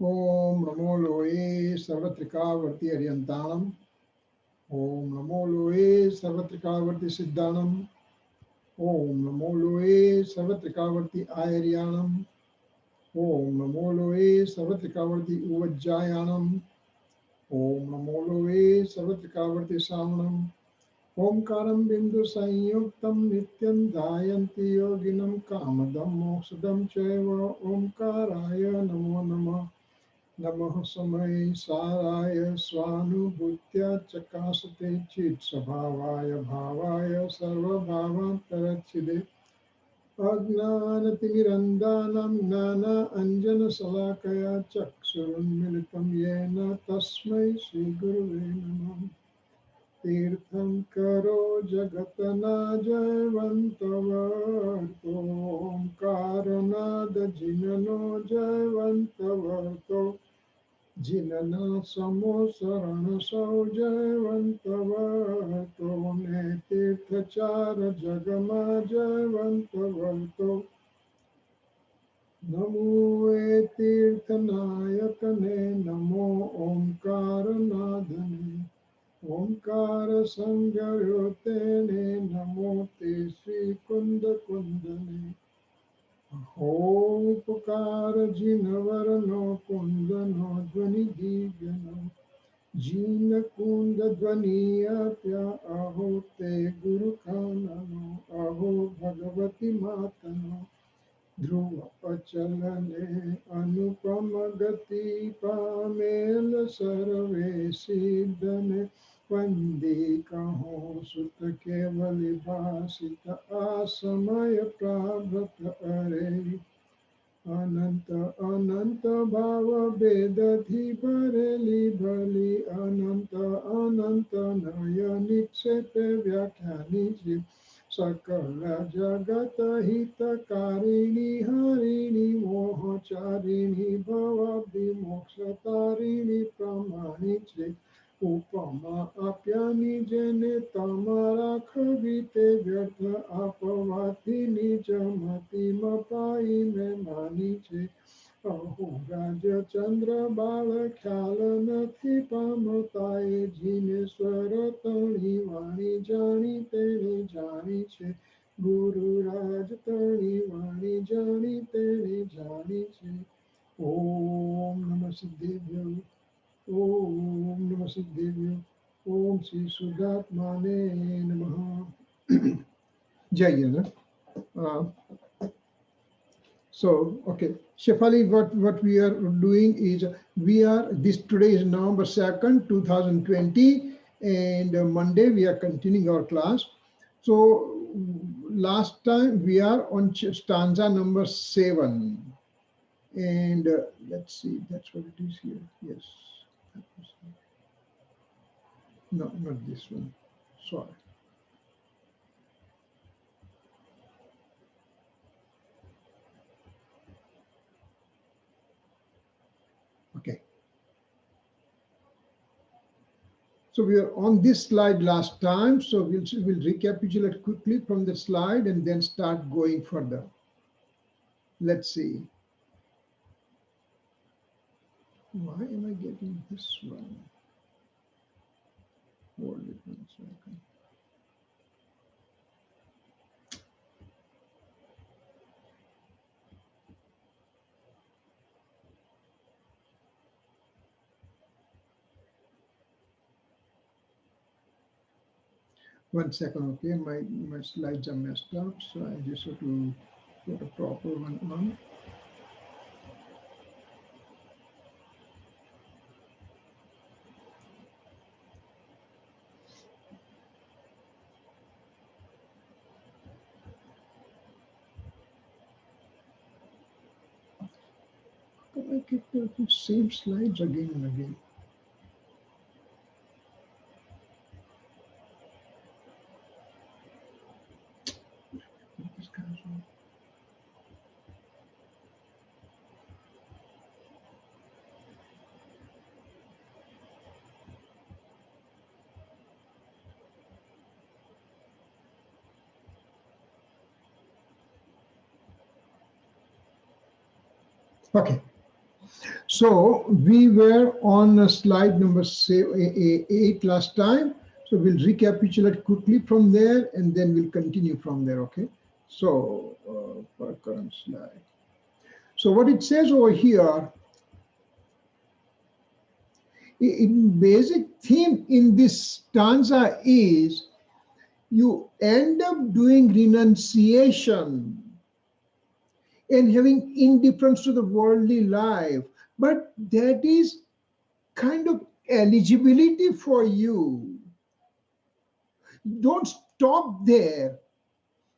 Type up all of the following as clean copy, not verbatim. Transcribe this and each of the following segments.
Om Namo Loe Sarvatrikavarti Aryantanam. Om Namo Loe Sarvatrikavarti Siddhanam. Om Namo Loe Sarvatrikavarti Ayaryanam. Om Namo Loe Sarvatrikavarti Uvajjayanam. Om Namo Loe Sarvatrikavarti Samanam. Omkaram Bindu Sanyuktam Nityam Dhayanti Yoginam Kamadam Moksadam Chaiva Omkaraya Namo Namah. Namaha Samai Saraya Swanubhutya Chakasate Chit Sabhavaya Bhavaya Sarva Bhavantarachide Ajnanatimirandanam Gnana Anjana Salakaya Chaksurunmilitam Yena Tasmai Sri Guruve Namah. Tirtham Karo Jagatana Jaivantavarto Omkaranada Jinano Jaivantavarto Jinana Samo Sarana Sau Jaivantavarto Ne Tirthachara Jagama Jaivantavarto Namo Tirthanayakane Namo Omkaranadane Omkara Sangarotene Namo Te Sri Kunda Kundane Aho Pukara Jinavarano Kundano Dvani Divyano Jina Kunda Dvani Apya Aho Te Guru Kanano Aho Bhagavati Matano Dhruva Pachalane Anupama Gati Pamela Sarve Siddhane Vande Kaho Sutta Kevali Bhasita Asamaya Prabhata Are Ananta Ananta Bhava Vedati Bhareli Bhali Ananta Ananta Naya Niksepe Vyakhyaniji Sakala Jagata Hita Karini Harini Mohacharini Bhavabdi Moksha Tarini Pramaniche Upama Apyani Jene Tamara Khavite Vyartha Apavati Nijamati Mapai Me Maniche Aho Raja Chandra Bala Khala Nathi Pamataye Jineswara Tani Vani Jani Tene Jani Che Guru Raj Tani Vani Jani Tene Jani Che Om Namah Siddhivyo Om Namah Siddhivyo Om Sri Sudatmane Namaha. Jai Jana. So, okay, Shefali, what we are doing is today is November 2nd, 2020, and Monday we are continuing our class. So, last time we are on stanza number 7, and let's see, that's what it is here. Yes, no, not this one. Sorry. Okay. So we are on this slide last time, so we'll recapitulate quickly from the slide and then start going further. Let's see. Why am I getting this one? Hold it 1 second. One second, okay. My slides are messed up, so I just have to put a proper one on. I get the same slides again and again. This guy's on. Okay. So we were on slide number 8 last time. So we'll recapitulate quickly from there and then we'll continue from there, okay? So for current slide. So what it says over here, in basic theme in this stanza is you end up doing renunciation and having indifference to the worldly life. But that is kind of eligibility for you. Don't stop there.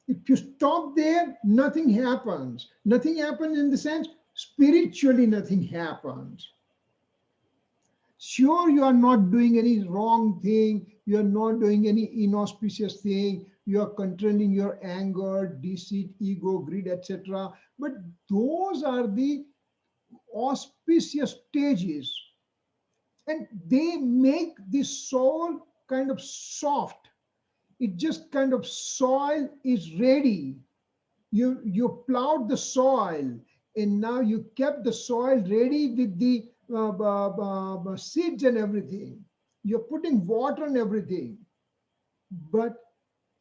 If you stop there, nothing happens. Nothing happens in the sense, spiritually nothing happens. Sure, you are not doing any wrong thing. You are not doing any inauspicious thing. You are controlling your anger, deceit, ego, greed, etc. But those are the auspicious stages. And they make the soul kind of soft. It just kind of soil is ready. You plowed the soil and now you kept the soil ready with the seeds and everything. You're putting water on everything. But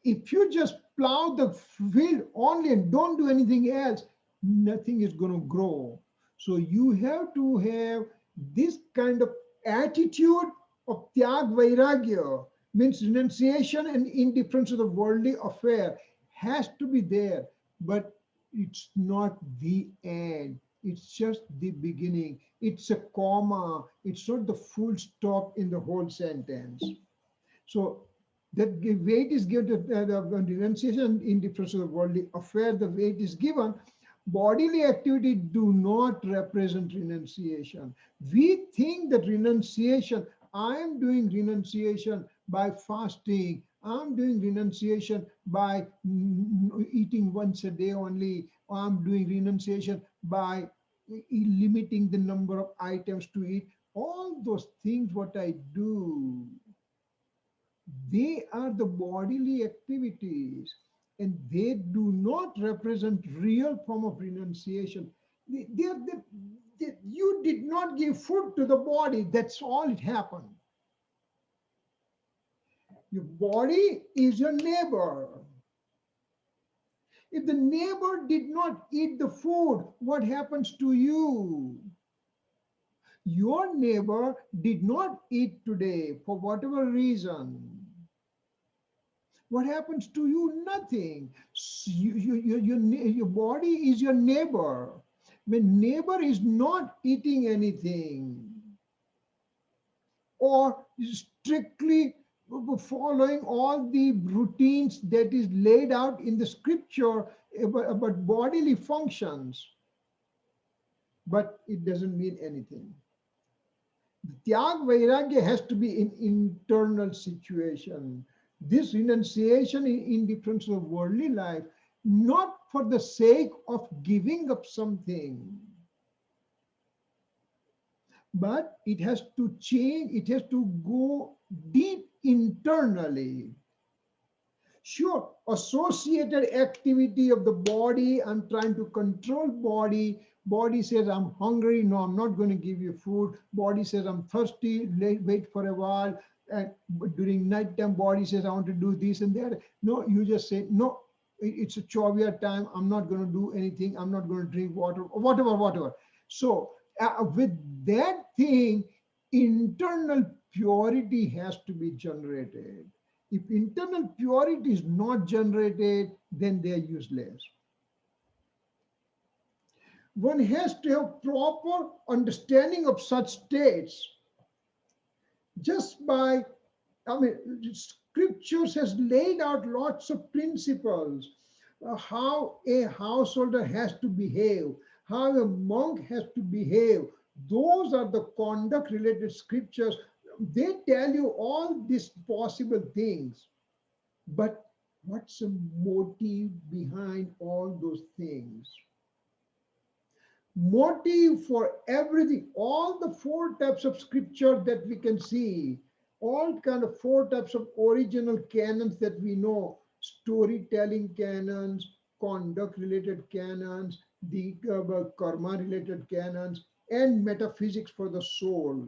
if you just plow the field only and don't do anything else, nothing is going to grow. So you have to have this kind of attitude of tyag vairagya, means renunciation and indifference to the worldly affair has to be there, but it's not the end. It's just the beginning. It's a comma. It's not the full stop in the whole sentence. So that weight is given to the renunciation, indifference to the worldly affair. The weight is given. Bodily activity do not represent renunciation. We think that renunciation, I am doing renunciation by fasting. I'm doing renunciation by eating once a day only. I'm doing renunciation by limiting the number of items to eat. All those things what I do, they are the bodily activities and they do not represent real form of renunciation. You did not give food to the body. That's all it happened. Your body is your neighbor. If the neighbor did not eat the food, what happens to you? Your neighbor did not eat today for whatever reason. What happens to you? Nothing. Your body is your neighbor. When neighbor is not eating anything or strictly following all the routines that is laid out in the scripture about bodily functions, but it doesn't mean anything. The tyag vairagya has to be in internal situation. This renunciation in indifference of worldly life, not for the sake of giving up something, but it has to change, it has to go deep internally. Sure, associated activity of the body, I'm trying to control body. Body says, I'm hungry. No, I'm not going to give you food. Body says, I'm thirsty. Wait for a while. And during nighttime, body says, I want to do this and that. No, you just say, no, it's a chovia time. I'm not going to do anything. I'm not going to drink water or whatever. So with that thing, internal purity has to be generated. If internal purity is not generated, then they are useless. One has to have proper understanding of such states. Just by, scriptures has laid out lots of principles, how a householder has to behave, how a monk has to behave. Those are the conduct related scriptures. They tell you all these possible things. But what's the motive behind all those things? Motive for everything, all the four types of scripture that we can see, all kind of four types of original canons that we know, storytelling canons, conduct related canons, the karma related canons, and metaphysics for the soul.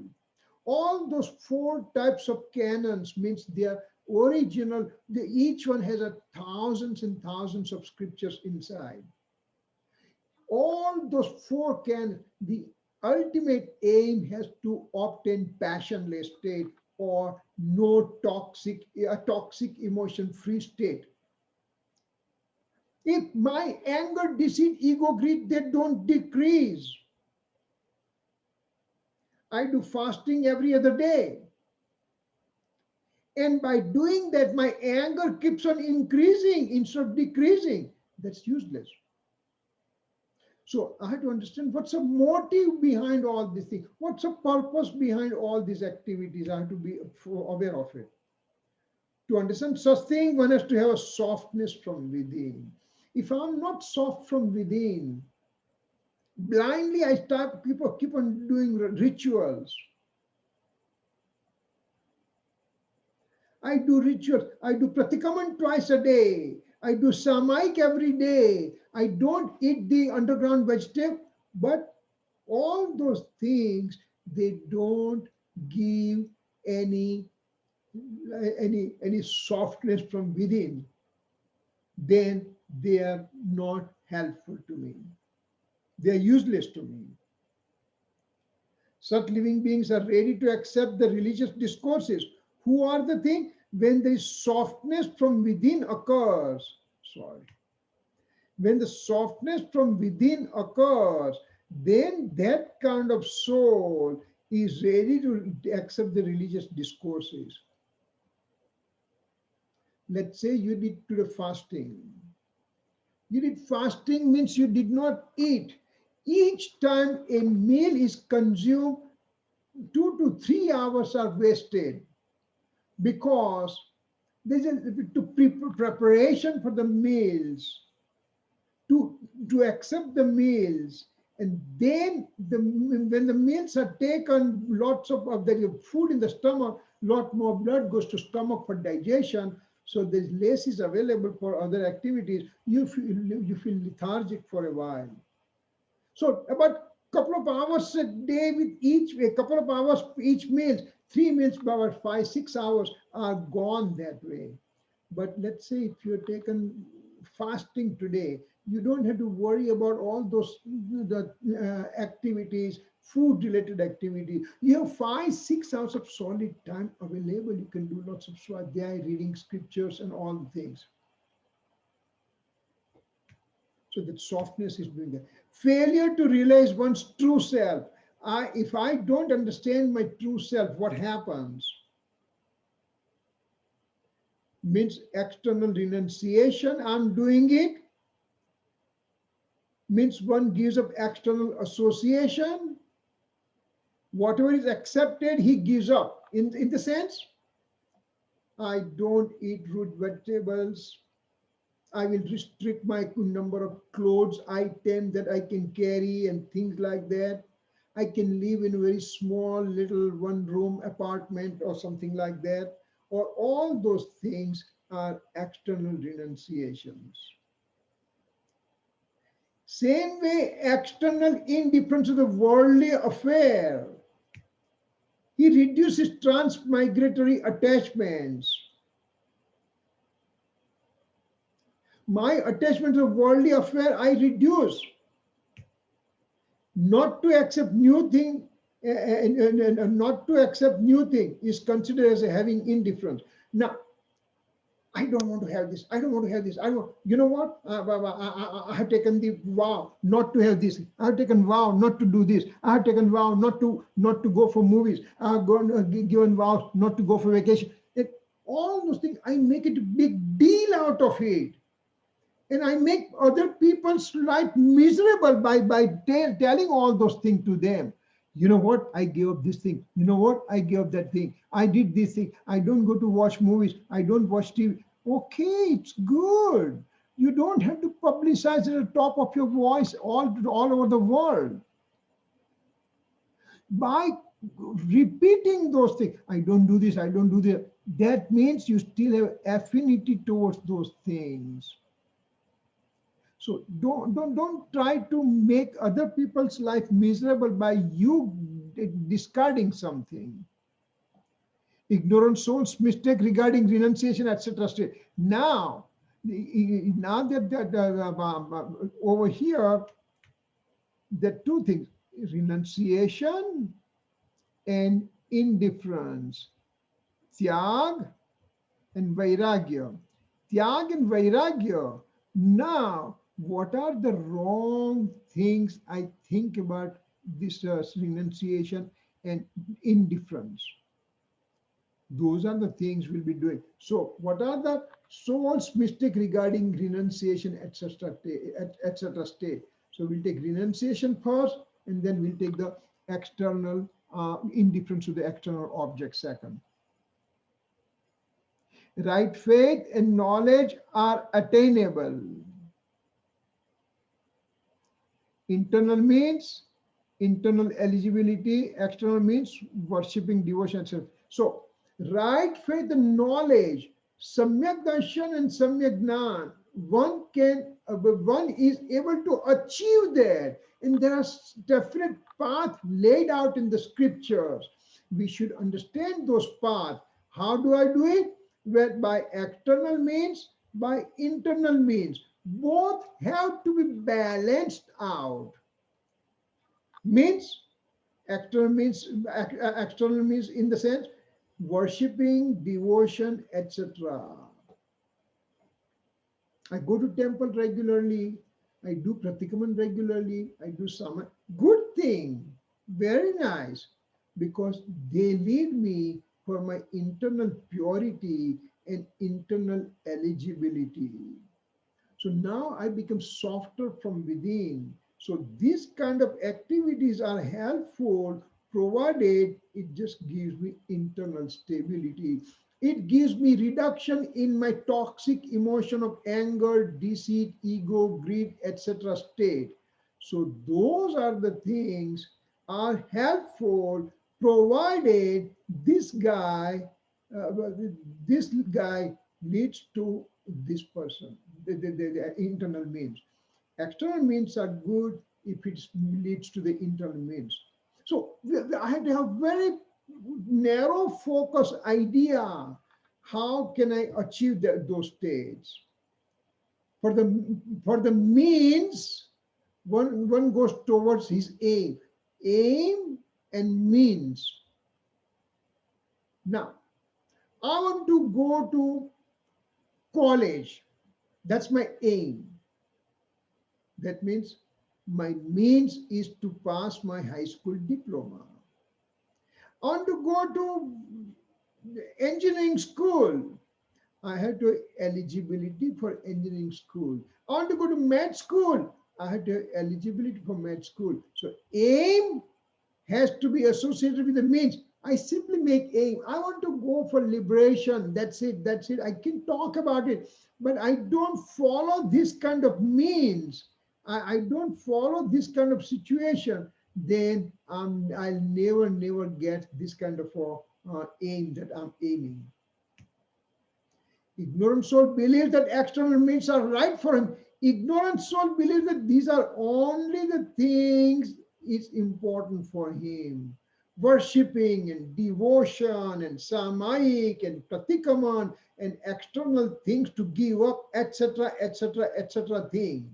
All those four types of canons means they are original. Each one has thousands and thousands of scriptures inside. All those four canons, the ultimate aim has to obtain passionless state or no toxic, a toxic emotion free state. If my anger, deceit, ego, greed, they don't decrease. I do fasting every other day. And by doing that, my anger keeps on increasing instead of decreasing. That's useless. So I have to understand what's the motive behind all these things. What's the purpose behind all these activities? I have to be aware of it. To understand such thing, one has to have a softness from within. If I'm not soft from within, blindly I start keep on doing rituals. I do rituals. I do pratikaman twice a day. I do samaik every day. I don't eat the underground vegetable, but all those things, they don't give any softness from within. Then they are not helpful to me. They are useless to me. Such living beings are ready to accept the religious discourses. Who are the thing? When the softness from within occurs, when the softness from within occurs, then that kind of soul is ready to accept the religious discourses. Let's say you did today fasting. You did fasting means you did not eat. Each time a meal is consumed, 2 to 3 hours are wasted, because there's preparation for the meals, to accept the meals, and then when the meals are taken, lots of the food in the stomach, lot more blood goes to stomach for digestion, so there's less is available for other activities. You feel lethargic for a while. So about couple of hours a day with a couple of hours each meal, 3 meals per hour, 5, 6 hours are gone that way. But let's say if you're taken fasting today, you don't have to worry about all those activities, food related activity. You have 5, 6 hours of solid time available. You can do lots of swadhyay, reading scriptures and all the things. So that softness is doing that. Failure to realize one's true self. If I don't understand my true self, what happens? Means external renunciation, I'm doing it. Means one gives up external association. Whatever is accepted, he gives up. In the sense, I don't eat root vegetables. I will restrict my number of clothes, items that I can carry and things like that. I can live in a very small little one-room apartment or something like that. Or all those things are external renunciations. Same way, external indifference to the worldly affair. He reduces transmigratory attachments. My attachment to the worldly affair, I reduce. Not to accept new thing, and not to accept new thing is considered as having indifference. Now, I don't want to have this. I don't want to have this. You know what? I have taken the vow not to have this. I have taken vow not to do this. I have taken vow not to go for movies. I have given vow not to go for vacation. All those things, I make it a big deal out of it. And I make other people's life miserable by telling all those things to them. You know what? I gave up this thing. You know what? I gave up that thing. I did this thing. I don't go to watch movies. I don't watch TV. Okay, it's good. You don't have to publicize at the top of your voice all over the world. By repeating those things, I don't do this, I don't do that, that means you still have affinity towards those things. So don't try to make other people's life miserable by you discarding something. Ignorant souls mistake regarding renunciation, etc. Now, now that over here, there are two things: renunciation and indifference, tyag and vairagya. Tyag and vairagya. Now, what are the wrong things I think about this renunciation and indifference? Those are the things we'll be doing. So, what are the soul's mistake regarding renunciation, etc., etc. state? So, we'll take renunciation first, and then we'll take the external indifference to the external object second. Right faith and knowledge are attainable. Internal means internal eligibility, external means worshipping devotion, etc. So, right faith and knowledge, samyak darshan and samyak jnan, one is able to achieve that, and there are definite paths laid out in the scriptures. We should understand those paths. How do I do it? Well, by external means, by internal means. Both have to be balanced out. Means external means in the sense worshipping, devotion, etc. I go to temple regularly, I do pratikaman regularly, I do sama. Good thing, very nice, because they lead me for my internal purity and internal eligibility. So now I become softer from within. So these kind of activities are helpful provided it just gives me internal stability. It gives me reduction in my toxic emotion of anger, deceit, ego, greed, etc. state. So those are the things are helpful provided uh, this guy leads to this person, the internal means. External means are good if it leads to the internal means. So I had to have very narrow focus idea. How can I achieve those states? For the means, one goes towards his aim. Aim and means. Now, I want to go to college. That's my aim. That means my means is to pass my high school diploma. I want to go to engineering school. I had to eligibility for engineering school. I want to go to med school. I had to eligibility for med school. So aim has to be associated with the means. I simply make aim. I want to go for liberation. That's it. That's it. I can talk about it, but I don't follow this kind of means. I don't follow this kind of situation. Then I'll never get this kind of aim that I'm aiming. Ignorant soul believes that external means are right for him. Ignorant soul believes that these are only the things is important for him. Worshipping and devotion and samayik and pratikaman and external things to give up, etc., etc., etc. thing.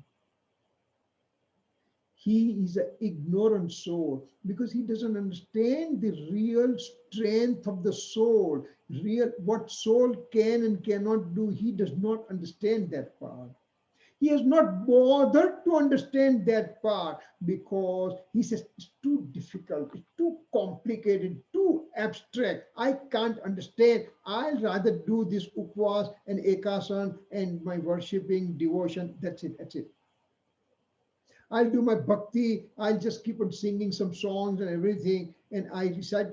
He is an ignorant soul because he doesn't understand the real strength of the soul, real what soul can and cannot do. He does not understand that part. He has not bothered to understand that part because he says it's too difficult, it's too complicated, too abstract. I can't understand. I'll rather do this upvas and ekasan and my worshipping devotion. That's it. That's it. I'll do my bhakti. I'll just keep on singing some songs and everything, and I recite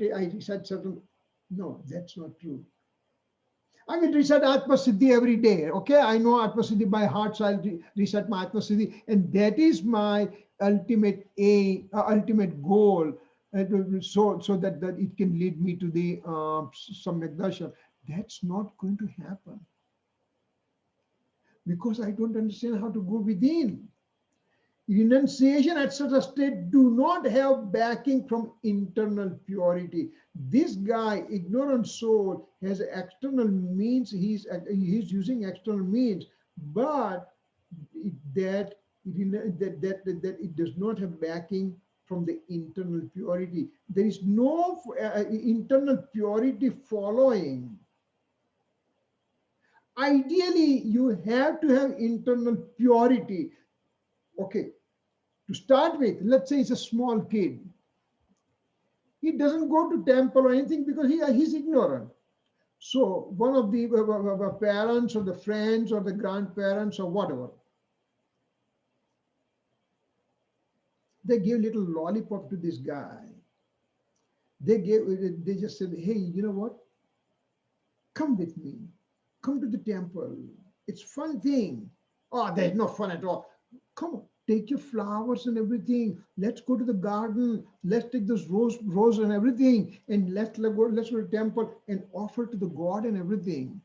certain. No, that's not true. I will recite Atmasiddhi every day. Okay, I know Atmasiddhi by heart, so I'll recite my Atmasiddhi, and that is my ultimate aim, ultimate goal, so that it can lead me to the Samyak Darshan. That's not going to happen. because I don't understand how to go within. Renunciation, etc. state do not have backing from internal purity. This guy, ignorant soul, has external means. He's using external means, but that it does not have backing from the internal purity. There is no internal purity following. Ideally, you have to have internal purity. Okay, to start with, let's say it's a small kid. He doesn't go to temple or anything because he's ignorant. So one of the parents or the friends or the grandparents or whatever, they gave little lollipop to this guy. They just said, hey, you know what? Come with me. Come to the temple. It's fun thing. Oh, there's no fun at all. Come on, take your flowers and everything. Let's go to the garden. Let's take those rose and everything, and let's go to the temple and offer to the God and everything.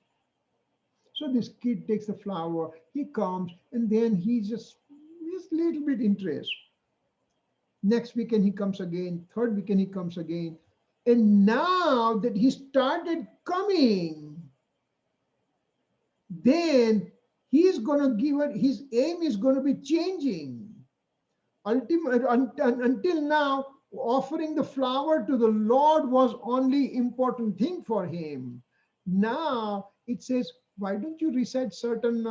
So this kid takes the flower. He comes, and then he's a little bit interest. Next weekend he comes again. Third weekend he comes again. And now that he started coming, then he's going to give it, his aim is going to be changing. Until now, offering the flower to the Lord was only important thing for him. Now it says, why don't you recite certain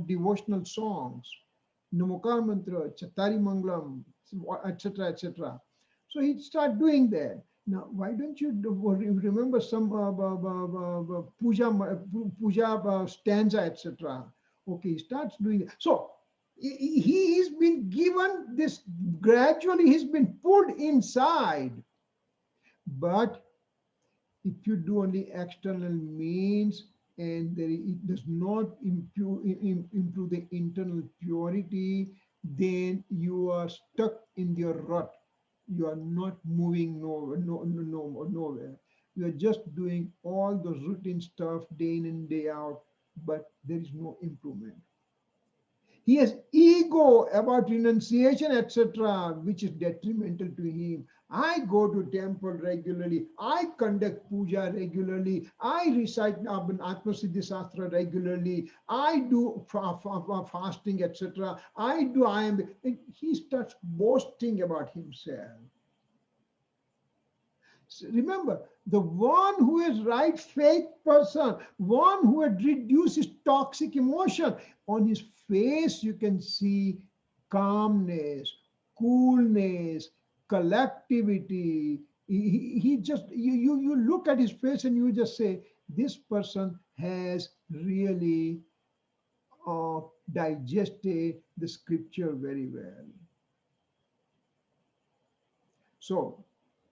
devotional songs? Namokar Mantra, Chattari Manglam, etc., etc. So he started doing that. Now, why don't you remember some puja stanza, etc.? Okay, he starts doing that. So he's been given this, gradually he's been pulled inside. But if you do only external means and it does not improve the internal purity, then you are stuck in your rut. You are not moving nowhere. You are just doing all the routine stuff day in and day out, but there is no improvement. He has ego about renunciation, etc., which is detrimental to him. I go to temple regularly. I conduct puja regularly. I recite Atmasiddhi Shastra regularly. I do fasting, etc. He starts boasting about himself. Remember, the one who is right faith person, one who had reduced his toxic emotion, on his face you can see calmness, coolness, collectivity. He just, you look at his face and you just say, this person has really digested the scripture very well. So,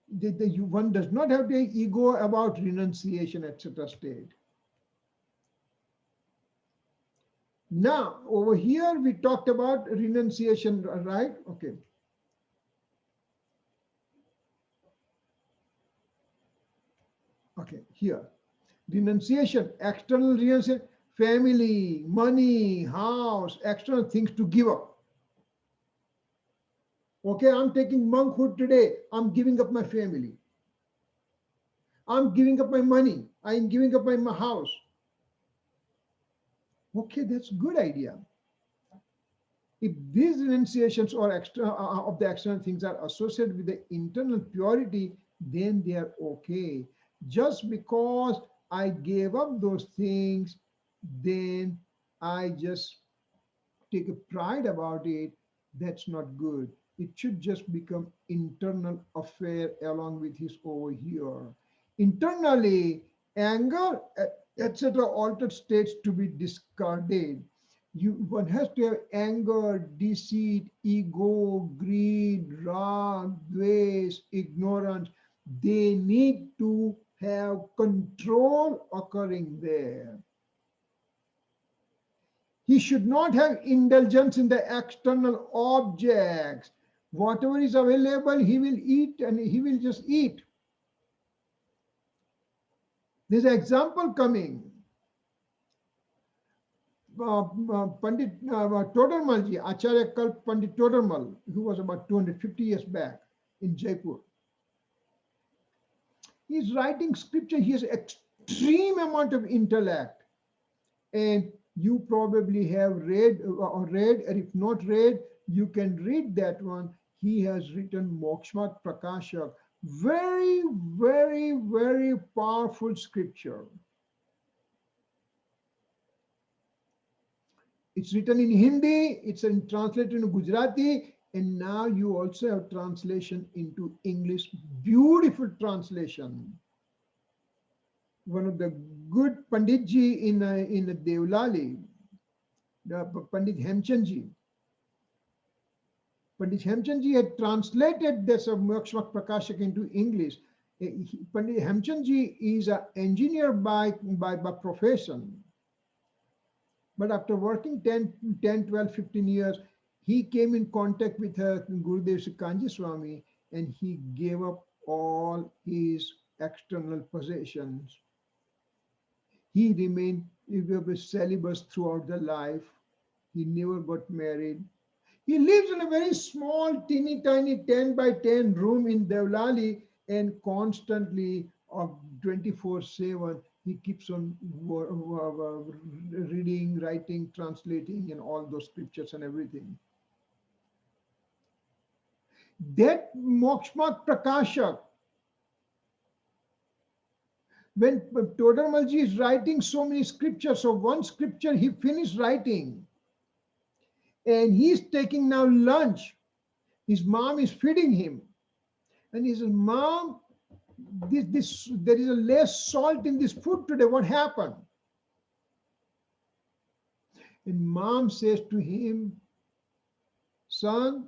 one does not have the ego about renunciation, etc. state. Now, over here we talked about renunciation, right? Okay. Okay, here. Renunciation, external renunciation, family, money, house, external things to give up. Okay, I'm taking monkhood today. I'm giving up my family. I'm giving up my money. I'm giving up my house. Okay, that's a good idea. If these renunciations or of the external things are associated with the internal purity, then they are okay. Just because I gave up those things, then I just take a pride about it. That's not good. It should just become internal affair along with his over here. Internally, anger, etc., altered states to be discarded. One has to have anger, deceit, ego, greed, wrath, dvesh, ignorance. They need to have control occurring there. He should not have indulgence in the external objects. Whatever is available, he will eat and he will just eat. There's an example coming. Pandit Todarmalji, Acharya Kalp Pandit Todarmal, who was about 250 years back in Jaipur. He's writing scripture. He has extreme amount of intellect, and you probably have read, or if not read, you can read that one. He has written Mokshat Prakashak, very, very, very powerful scripture. It's written in Hindi, it's translated into Gujarati, and now you also have translation into English. Beautiful translation. One of the good Panditji in Devlali, Pandit Hemchandji. Pandit Hemchandji had translated this of Mokshat Prakashak into English. Pandit Hemchandji is an engineer by profession. But after working 10, 12, 15 years, he came in contact with Gurudev Kanji Swami, and he gave up all his external possessions. He remained celibate throughout the life. He never got married. He lives in a very small, teeny tiny 10 by 10 room in Devlali, and constantly, 24/7, he keeps on reading, writing, translating, and all those scriptures and everything. That Mokshat Prakashak, when Todarmalji is writing so many scriptures, so one scripture he finished writing, and he's taking now lunch. His mom is feeding him, and he says, "Mom, there is a less salt in this food today. What happened?" And mom says to him, "Son,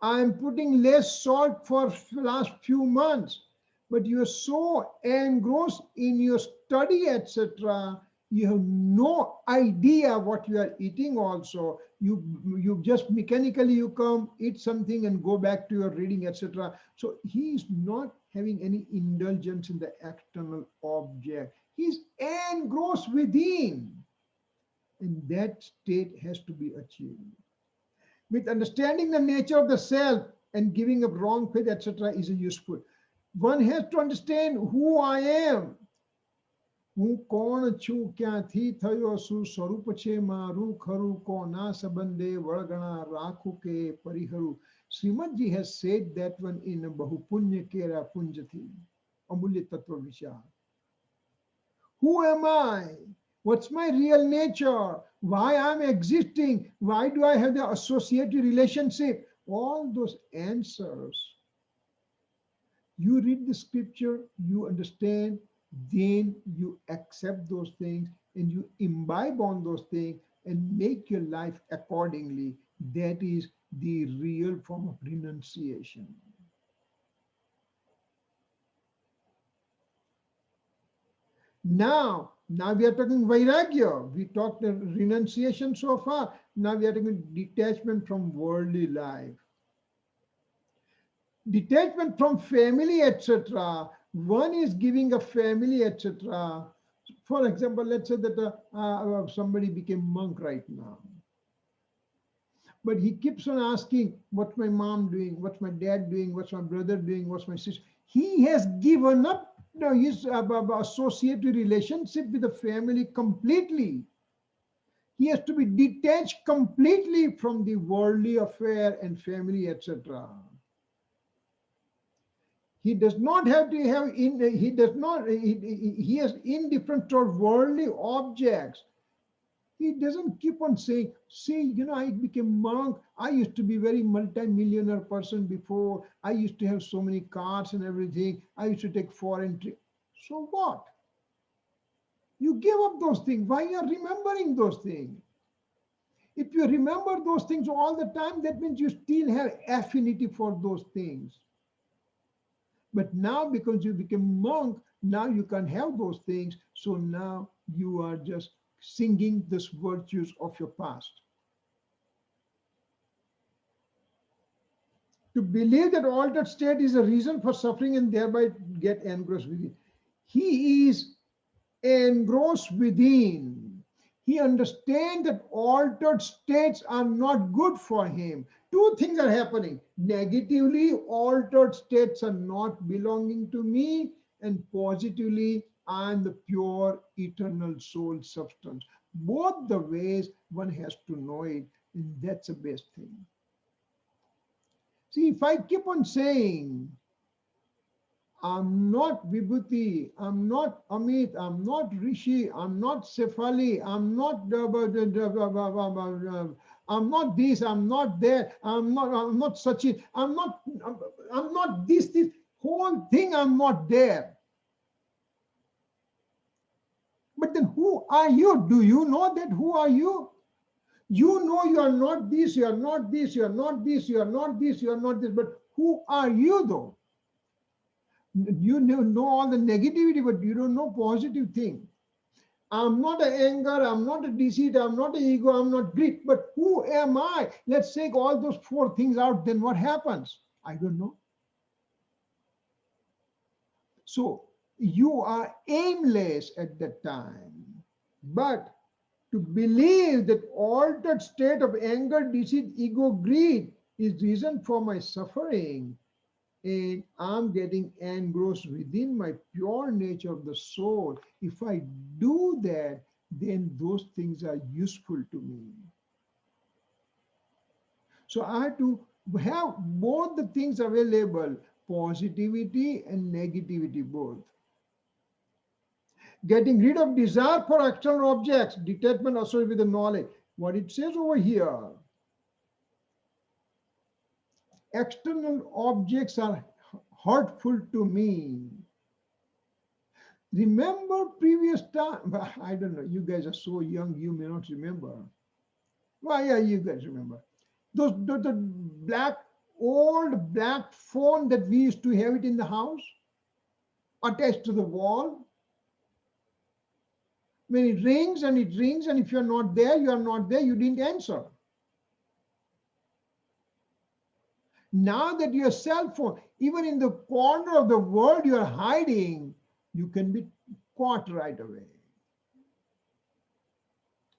I am putting less salt for the last few months, but you are so engrossed in your study, etc. You have no idea what you are eating also. You just mechanically you come, eat something and go back to your reading, etc." So he is not having any indulgence in the external object. He's engrossed within. And that state has to be achieved. With understanding the nature of the self and giving up wrong faith, etc. is useful. One has to understand who I am. હું કોણ છું, ક્યાંથી થયો, શું સ્વરૂપ છે મારું, ખરું કોના સંબંધે વળગણા રાખું કે પરિહરું. Srimadji has said that one in Bahupunya Kera Punjati, Amulya Tattva Vichar. Who am I? What's my real nature? Why I'm existing? Why do I have the associated relationship? All those answers. You read the scripture, you understand, then you accept those things and you imbibe on those things and make your life accordingly. That is the real form of renunciation. Now we are talking vairagya. We talked renunciation so far. Now we are talking detachment from worldly life. Detachment from family, etc. One is giving a family, etc. For example, let's say that somebody became monk right now. But he keeps on asking, what's my mom doing? What's my dad doing? What's my brother doing? What's my sister? He has given up his associated relationship with the family completely. He has to be detached completely from the worldly affair and family, etc. He does not have to have he has indifference toward worldly objects. He doesn't keep on saying, see, I became monk. I used to be very multi-millionaire person before. I used to have so many cars and everything. I used to take foreign trips. So what? You gave up those things. Why are you remembering those things? If you remember those things all the time, that means you still have affinity for those things. But now, because you became monk, now you can't have those things. So now you are just singing these virtues of your past. To believe that altered state is a reason for suffering and thereby get engrossed within. He is engrossed within. He understands that altered states are not good for him. Two things are happening. Negatively, altered states are not belonging to me, and positively, I am the pure eternal soul substance. Both the ways one has to know it, and that's the best thing. See, if I keep on saying, I'm not Vibhuti, I'm not Amit, I'm not Rishi, I'm not Cephali, I'm not this, I'm not that, I'm not Sachin, I'm not this whole thing, I'm not there. But then who are you? Do you know that? Who are you? You know you are not this, you are not this, you are not this, you are not this, you are not this, but who are you though? You know all the negativity, but you don't know positive thing. I'm not an anger, I'm not a deceit, I'm not an ego, I'm not greed. But who am I? Let's take all those four things out, then what happens? I don't know. So you are aimless at that time. But to believe that altered state of anger, deceit, ego, greed is reason for my suffering, and I'm getting engrossed within my pure nature of the soul. If I do that, then those things are useful to me. So I have to have both the things available, positivity and negativity both. Getting rid of desire for external objects, detachment associated with the knowledge. What it says over here, external objects are hurtful to me. Remember previous time? I don't know. You guys are so young, you may not remember. Well, yeah, you guys remember. The black, old black phone that we used to have it in the house, attached to the wall. When it rings, and if you're not there, you are not there, you didn't answer. Now that your cell phone, even in the corner of the world you are hiding, you can be caught right away.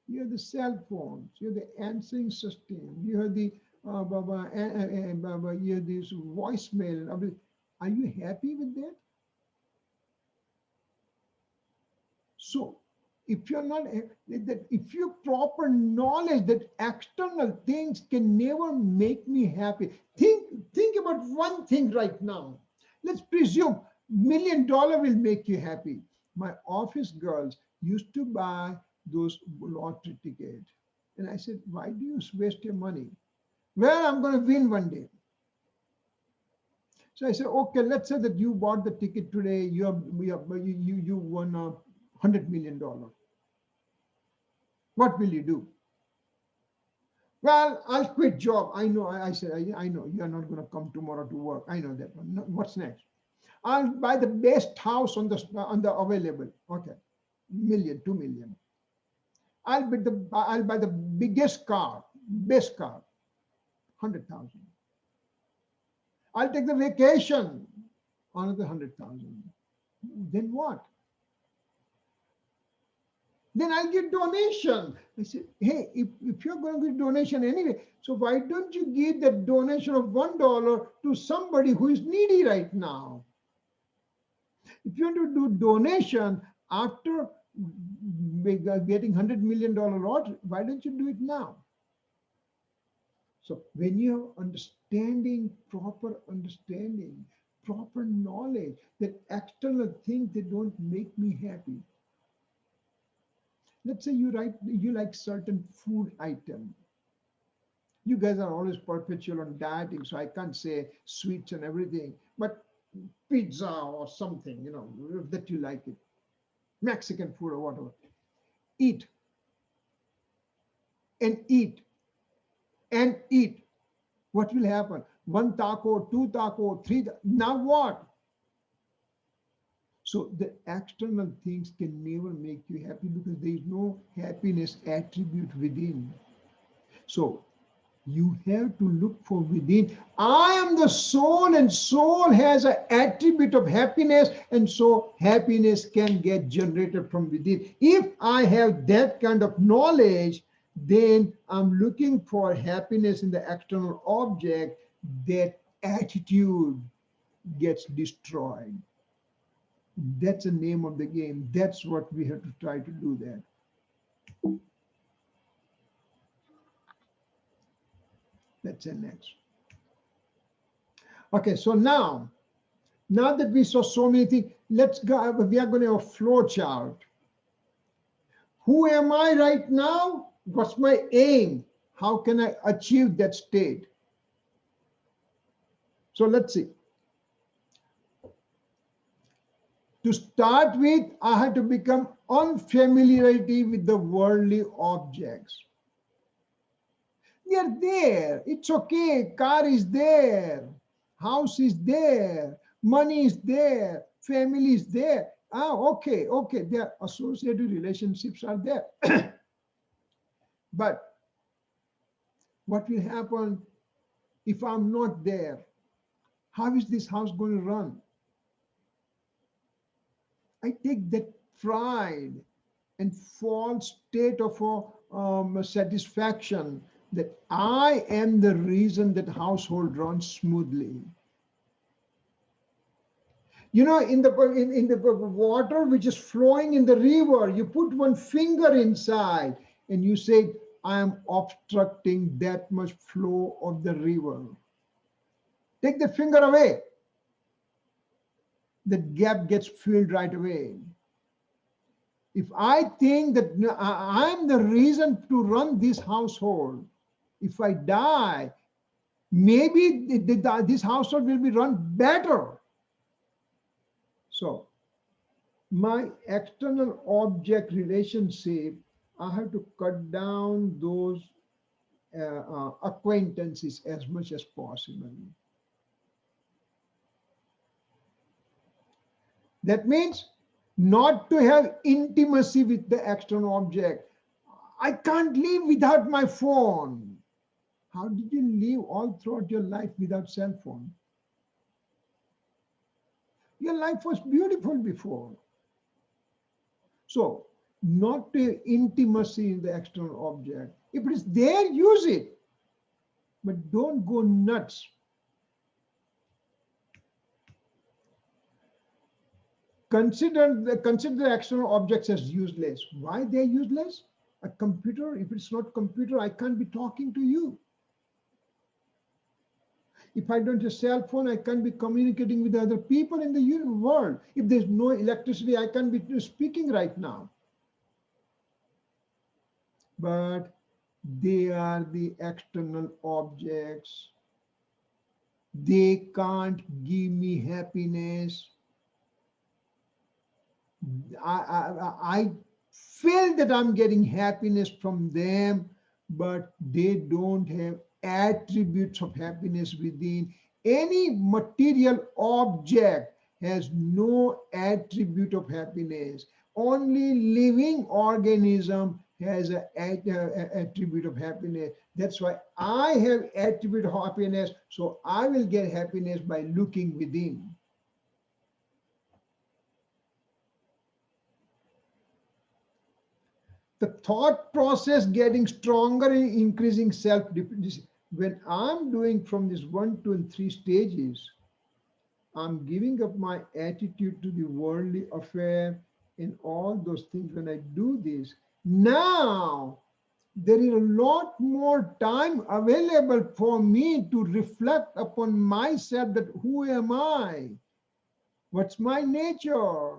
You have the cell phones, you have the answering system, you have the you have this voicemail. Are you happy with that? So, if you're not that, if you proper knowledge that external things can never make me happy, think about one thing right now. Let's presume $1 million will make you happy. My office girls used to buy those lottery tickets, and I said, why do you waste your money? Well, I'm going to win one day. So I said, okay, let's say that you bought the ticket today, you won $100 million. What will you do? Well, I'll quit job. I know. I said, I know you are not going to come tomorrow to work. I know that one. No, what's next? I'll buy the best house on the available. Okay, million, 2 million. I'll buy the biggest car, best car, 100,000. I'll take the vacation, another 100,000. Then what? Then I'll get donation. I said, hey, if you're going to get donation anyway, so why don't you give that donation of $1 to somebody who is needy right now? If you want to do donation after getting $100 million lottery, why don't you do it now? So when you have proper understanding, proper knowledge that external things, they don't make me happy. Let's say you like certain food item. You guys are always perpetual on dieting, so I can't say sweets and everything, but pizza or something, that you like it, Mexican food or whatever. Eat and eat and eat. What will happen? One taco, two taco, three. Now what? So the external things can never make you happy because there is no happiness attribute within. So You have to look for within. I am the soul, and soul has an attribute of happiness, and so happiness can get generated from within. If I have that kind of knowledge, then I'm looking for happiness in the external object. That attitude gets destroyed. That's the name of the game. That's what we have to try to do there. That's the next. Okay, so now that we saw so many things, let's go. We are going to have a flow chart. Who am I right now? What's my aim? How can I achieve that state? So let's see. To start with, I had to become unfamiliarity with the worldly objects. They are there. It's okay. Car is there. House is there. Money is there. Family is there. Ah, okay. Their associated relationships are there. But what will happen if I'm not there? How is this house going to run? I take that pride and false state of satisfaction that I am the reason that household runs smoothly. You know, in the water which is flowing in the river, you put one finger inside and you say, I am obstructing that much flow of the river. Take the finger away. The gap gets filled right away. If I think that I'm the reason to run this household, if I die, maybe this household will be run better. So my external object relationship, I have to cut down those acquaintances as much as possible. That means not to have intimacy with the external object. I can't live without my phone. How did you live all throughout your life without cell phone? Your life was beautiful before. So, not to have intimacy in the external object. If it is there, use it. But don't go nuts. Consider the external objects as useless. Why they're useless? A computer, if it's not computer, I can't be talking to you. If I don't have a cell phone, I can't be communicating with other people in the world. If there's no electricity, I can't be speaking right now. But they are the external objects. They can't give me happiness. I feel that I'm getting happiness from them, but they don't have attributes of happiness within. Any material object has no attribute of happiness. Only living organism has an attribute of happiness. That's why I have attribute of happiness, so I will get happiness by looking within. The thought process getting stronger and increasing self-discipline. When I'm doing from this 1, 2, and 3 stages, I'm giving up my attitude to the worldly affair and all those things. When I do this, now there is a lot more time available for me to reflect upon myself, that who am I? What's my nature?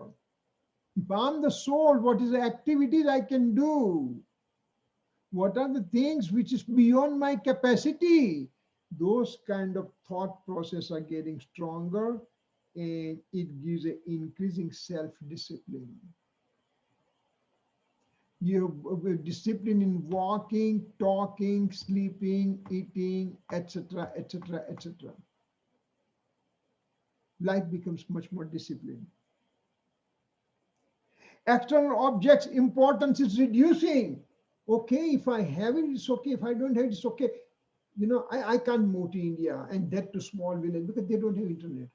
If I'm the soul, what is the activities I can do? What are the things which is beyond my capacity? Those kind of thought process are getting stronger, and it gives an increasing self-discipline. You have discipline in walking, talking, sleeping, eating, etc., etc., etc. Life becomes much more disciplined. External objects' importance is reducing. Okay, if I have it, it's okay. If I don't have it, it's okay. I can't move to India and that to small village because they don't have internet.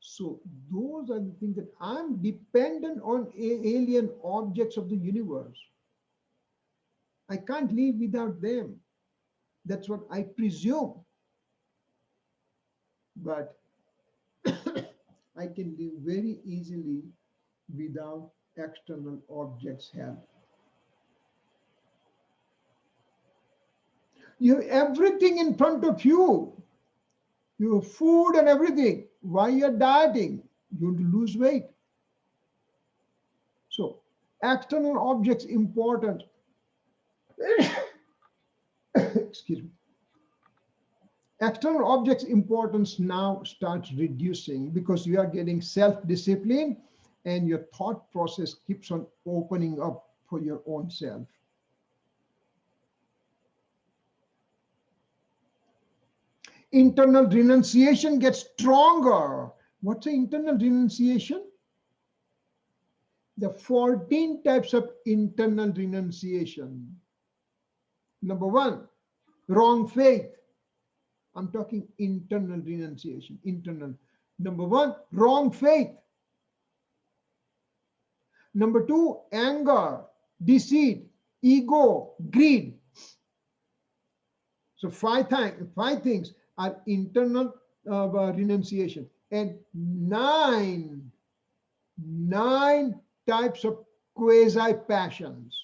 So those are the things that I'm dependent on alien objects of the universe. I can't live without them. That's what I presume. But I can live very easily without external objects' help. You have everything in front of you. You have food and everything. Why you're dieting? You want to lose weight. So external objects important. Excuse me. External objects importance now starts reducing because you are getting self-discipline and your thought process keeps on opening up for your own self. Internal renunciation gets stronger. What's an internal renunciation? The 14 types of internal renunciation. Number one, wrong faith. I'm talking internal renunciation, internal. Number one, wrong faith. Number two, anger, deceit, ego, greed. So five things are internal renunciation. And nine types of quasi-passions.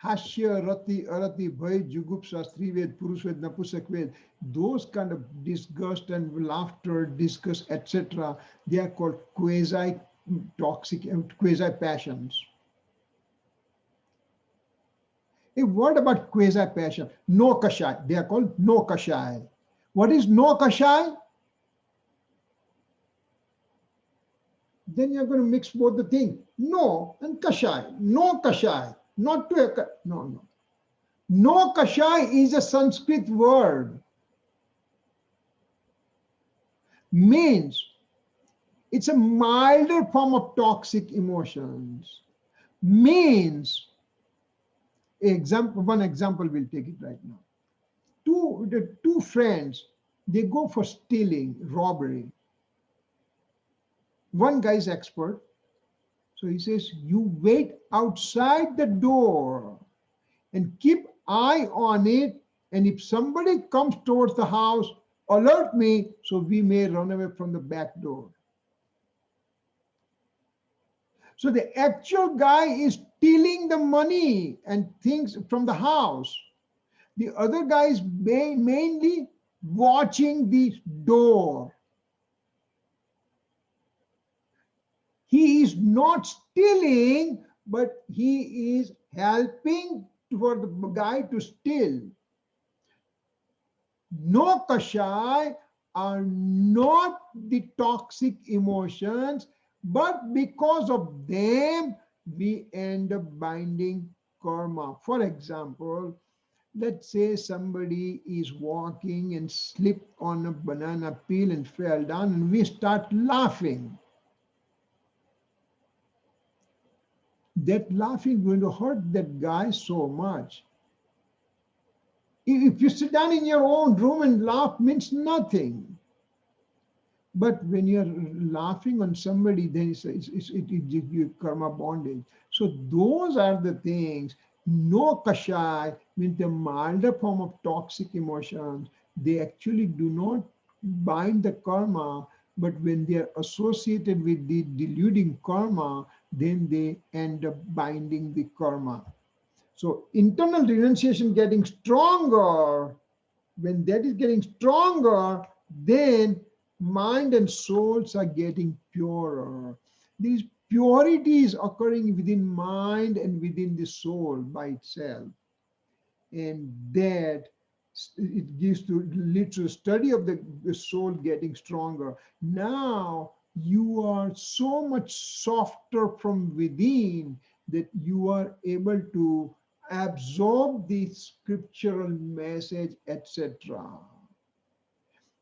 Hashya, Rati, Arati, Bhai, Jugupsa, Strived, Purushved, Napusakved, those kind of disgust and laughter, disgust, etc., they are called quasi-toxic, quasi-passions. A word about quasi-passion, no kashai, they are called no kashai. What is no kashai? Then you're going to mix both the thing. No and kashai, no kashai. Not to a, no. No kashai is a Sanskrit word. Means it's a milder form of toxic emotions. Means, one example we'll take it right now. Two friends, they go for stealing, robbery. One guy is expert. So he says, you wait outside the door and keep eye on it. And if somebody comes towards the house, alert me so we may run away from the back door. So the actual guy is stealing the money and things from the house. The other guy is mainly watching the door. He is not stealing, but he is helping for the guy to steal. No kashai are not the toxic emotions, but because of them, we end up binding karma. For example, let's say somebody is walking and slipped on a banana peel and fell down, and we start laughing. That laughing is going to hurt that guy so much. If you sit down in your own room and laugh, means nothing. But when you're laughing on somebody, then it gives you karma bondage. So those are the things. No kashai means the milder form of toxic emotions. They actually do not bind the karma, but when they are associated with the deluding karma, then they end up binding the karma. So internal renunciation getting stronger. When that is getting stronger, then mind and souls are getting purer. These purity is occurring within mind and within the soul by itself. And that it leads to a study of the soul getting stronger. Now you are so much softer from within that you are able to absorb the scriptural message, etc.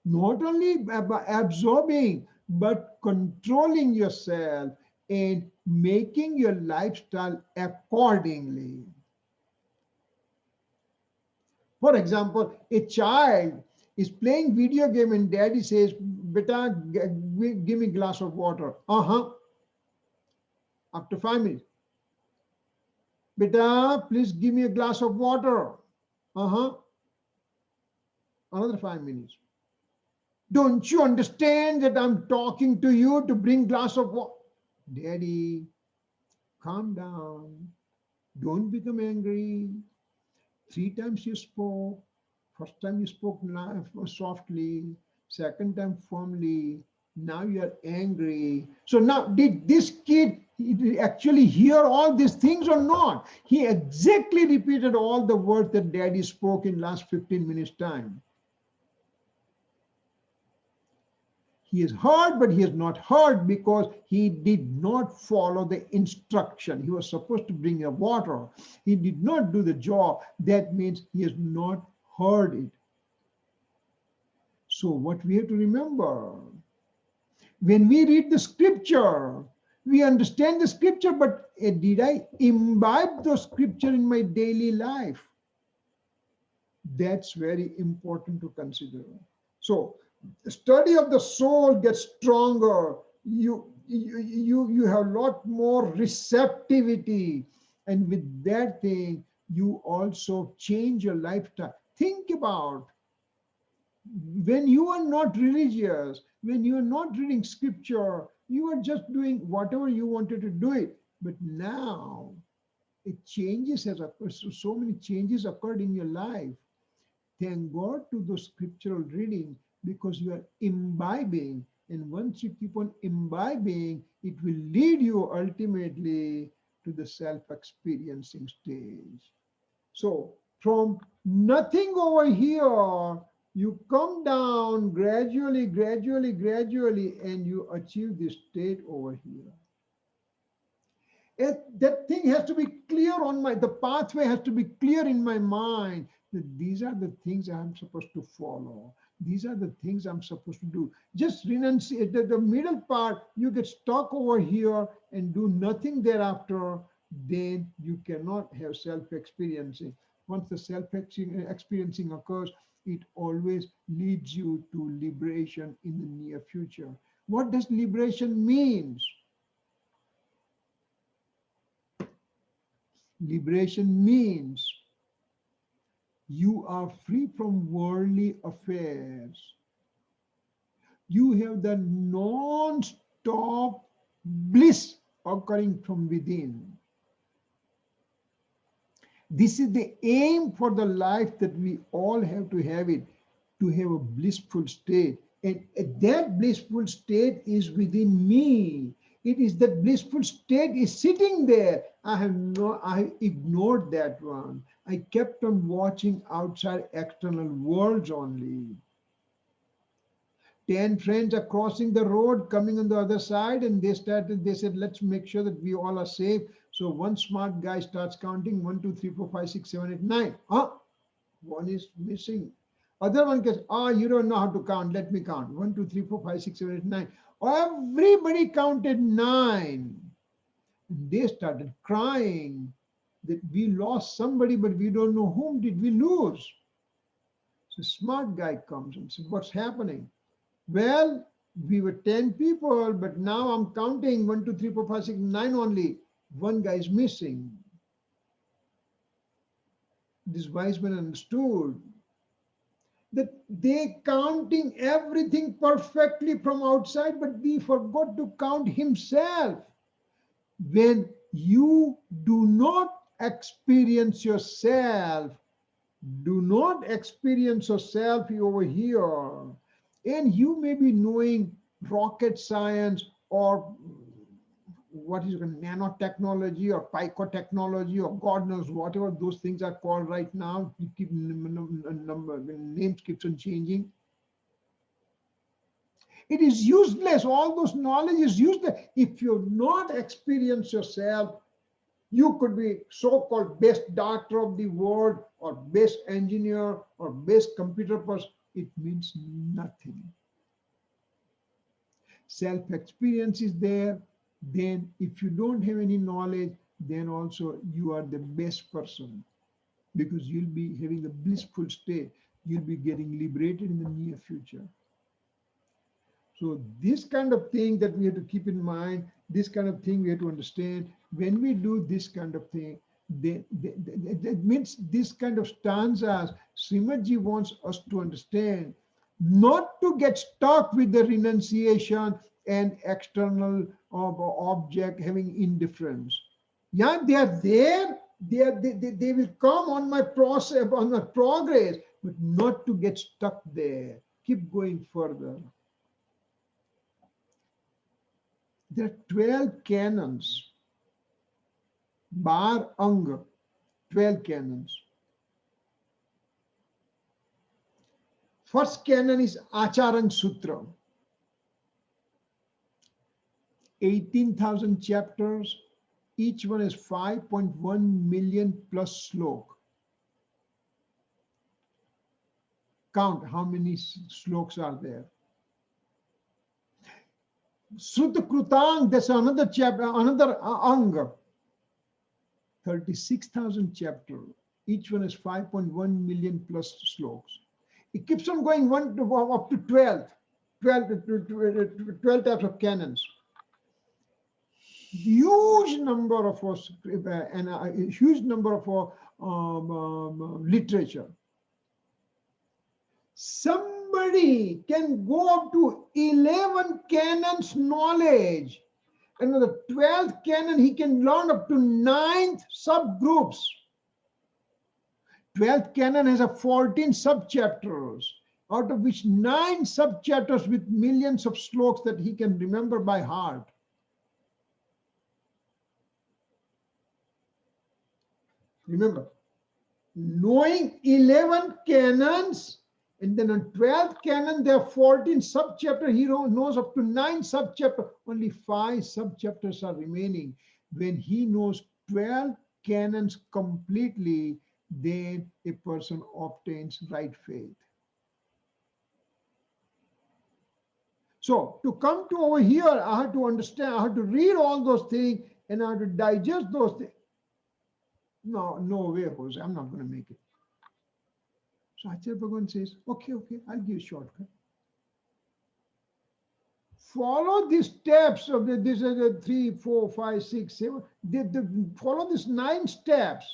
Not only absorbing, but controlling yourself and making your lifestyle accordingly. For example, a child is playing video game and daddy says, "Beta, give me a glass of water." After 5 minutes, "Beta, please give me a glass of water." Another 5 minutes. "Don't you understand that I'm talking to you to bring glass of water?" "Daddy, calm down. Don't become angry. 3 times you spoke. First time you spoke softly, second time firmly. Now you are angry." So now, did this kid actually hear all these things or not? He exactly repeated all the words that daddy spoke in last 15 minutes time. He is heard, but he is not heard because he did not follow the instruction. He was supposed to bring a water. He did not do the job. That means he has not heard it. So what we have to remember, when we read the scripture, we understand the scripture, but did I imbibe the scripture in my daily life? That's very important to consider. So the study of the soul gets stronger. You have a lot more receptivity, and with that thing, you also change your lifestyle. Think about when you are not religious, when you are not reading scripture, you are just doing whatever you wanted to do it. But now it changes has occurred. So many changes occurred in your life. Thank God to those scriptural reading because you are imbibing. And once you keep on imbibing, it will lead you ultimately to the self-experiencing stage. So from nothing over here, you come down gradually, gradually, gradually, and you achieve this state over here. That thing has to be clear on the pathway has to be clear in my mind that these are the things I'm supposed to follow. These are the things I'm supposed to do. Just renunciate the middle part, you get stuck over here and do nothing thereafter, then you cannot have self-experiencing. Once the self-experiencing occurs, it always leads you to liberation in the near future. What does liberation mean? Liberation means you are free from worldly affairs. You have the non-stop bliss occurring from within. This is the aim for the life that we all have to have it, to have a blissful state. And that blissful state is within me. It is that blissful state is sitting there. I ignored that one. I kept on watching outside external worlds only. 10 friends are crossing the road, coming on the other side, and they said, let's make sure that we all are safe. So one smart guy starts counting 1, 2, 3, 4, 5, 6, 7, 8, 9. One is missing. Other one gets, you don't know how to count. Let me count. 1, 2, 3, 4, 5, 6, 7, 8, 9. Everybody counted 9. They started crying that we lost somebody, but we don't know whom did we lose. So smart guy comes and says, what's happening? Well, we were 10 people, but now I'm counting 1, 2, 3, 4, 5, 6, 9 only. One guy is missing. This wise man understood that they counting everything perfectly from outside, but he forgot to count himself. When you do not experience yourself, over here, and you may be knowing rocket science or what is nanotechnology or picotechnology or God knows whatever those things are called right now. Names keeps on changing. It is useless. All those knowledge is useless if you not experience yourself. You could be so-called best doctor of the world or best engineer or best computer person. It means nothing. Self-experience is there. then if you don't have any knowledge, then also you are the best person, because you'll be having a blissful state. You'll be getting liberated in the near future. So this kind of thing that we have to keep in mind, this kind of thing we have to understand. When we do this kind of thing, that means this kind of stanzas, Srimadji wants us to understand, not to get stuck with the renunciation and external object having indifference. Yeah, they are there. They will come on my process, on my progress, but not to get stuck there. Keep going further. There are 12 canons, Bar Ang, 12 canons. First canon is Acharang Sutra, 18,000 chapters, each one is 5.1 million plus slok. Count how many sloks are there. Sutta Krutang, that's another chapter, another Anga, 36,000 chapters, each one is 5.1 million plus sloks. It keeps on going up to 12 types of canons. Huge number of us, and a huge number of literature. Somebody can go up to 11 canons knowledge, and with the 12th canon he can learn up to 9 subgroups. 12th canon has a 14 subchapters, out of which 9 subchapters with millions of sloks that he can remember by heart. Remember, knowing 11 canons, and then on 12th canon there are 14 subchapters. He knows up to 9 subchapters. Only 5 subchapters are remaining. When he knows 12 canons completely, then a person obtains right faith. So to come to over here, I have to understand, I have to read all those things, and I have to digest those things. No way, Jose, I'm not going to make it. So Acharya Bhagavan says, okay, I'll give you a shortcut. Follow these steps of this is the 3, 4, 5, 6, 7. Follow these 9 steps.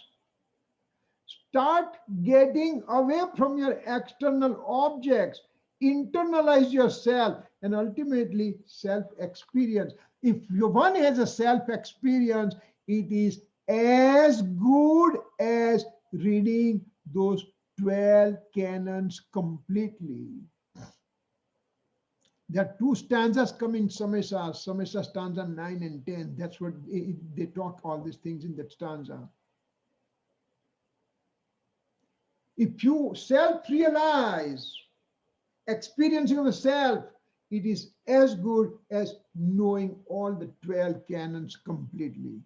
Start getting away from your external objects. Internalize yourself, and ultimately self-experience. If one has a self-experience, it is as good as reading those 12 canons completely. There are 2 stanzas coming in Samesa stanza 9 and 10. That's what they talk all these things in that stanza. If you self-realize, experiencing of the self, it is as good as knowing all the 12 canons completely.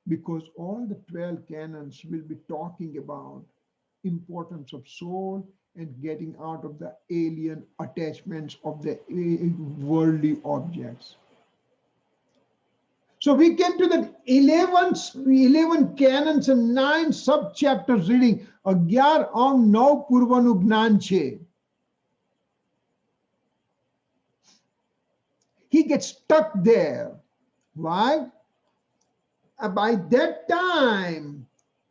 Because all the 12 canons will be talking about importance of soul and getting out of the alien attachments of the worldly objects. So we came to the 11 canons and 9 sub-chapters reading. Agyar Ang Nau Purvanu Gnan Che. He gets stuck there. Why? By that time,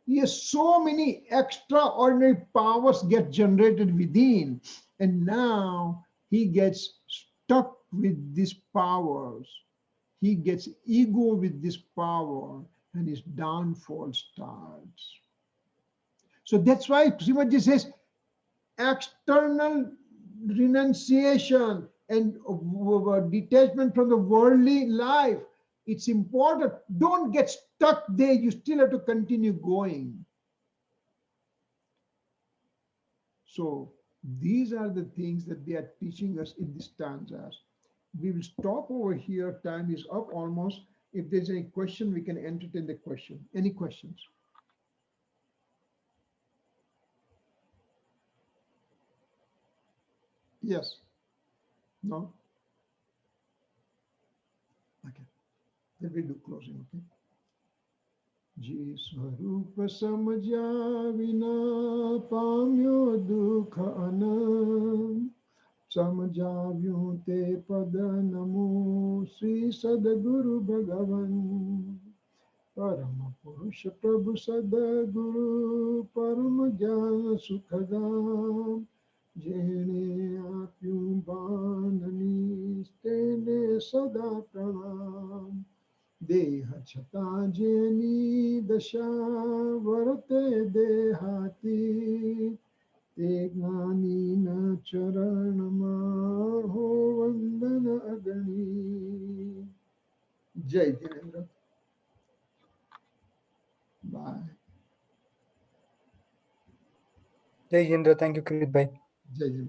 he has so many extraordinary powers get generated within, and now he gets stuck with these powers. He gets ego with this power, and his downfall starts. So that's why Srimadji says external renunciation and detachment from the worldly life. It's important. Don't get stuck there. You still have to continue going. So these are the things that they are teaching us in the stanzas. We will stop over here. Time is up almost. If there's any question, we can entertain the question. Any questions? Yes. No? Then we do closing, okay? जी स्वरूप समझा विना पाम्यो दुख अनंत समझाव्યું તે પદ નમો શ્રી સદગુરુ ભગવન પરમ પુરુષ પ્રભુ સદગુરુ પરમ જ્ઞાન સુખદામ જેણે આપ્યું બાનની તેને સદા પ્રણામ દેહ છતાં જેની દશા વર્તે દેહાતી તે જ્ઞાનીના ચરણમાં હો વંદન અગણી જય ધીરેન્દ્ર બાય Jai Jindra. Thank you, Kirit bhai. જય જય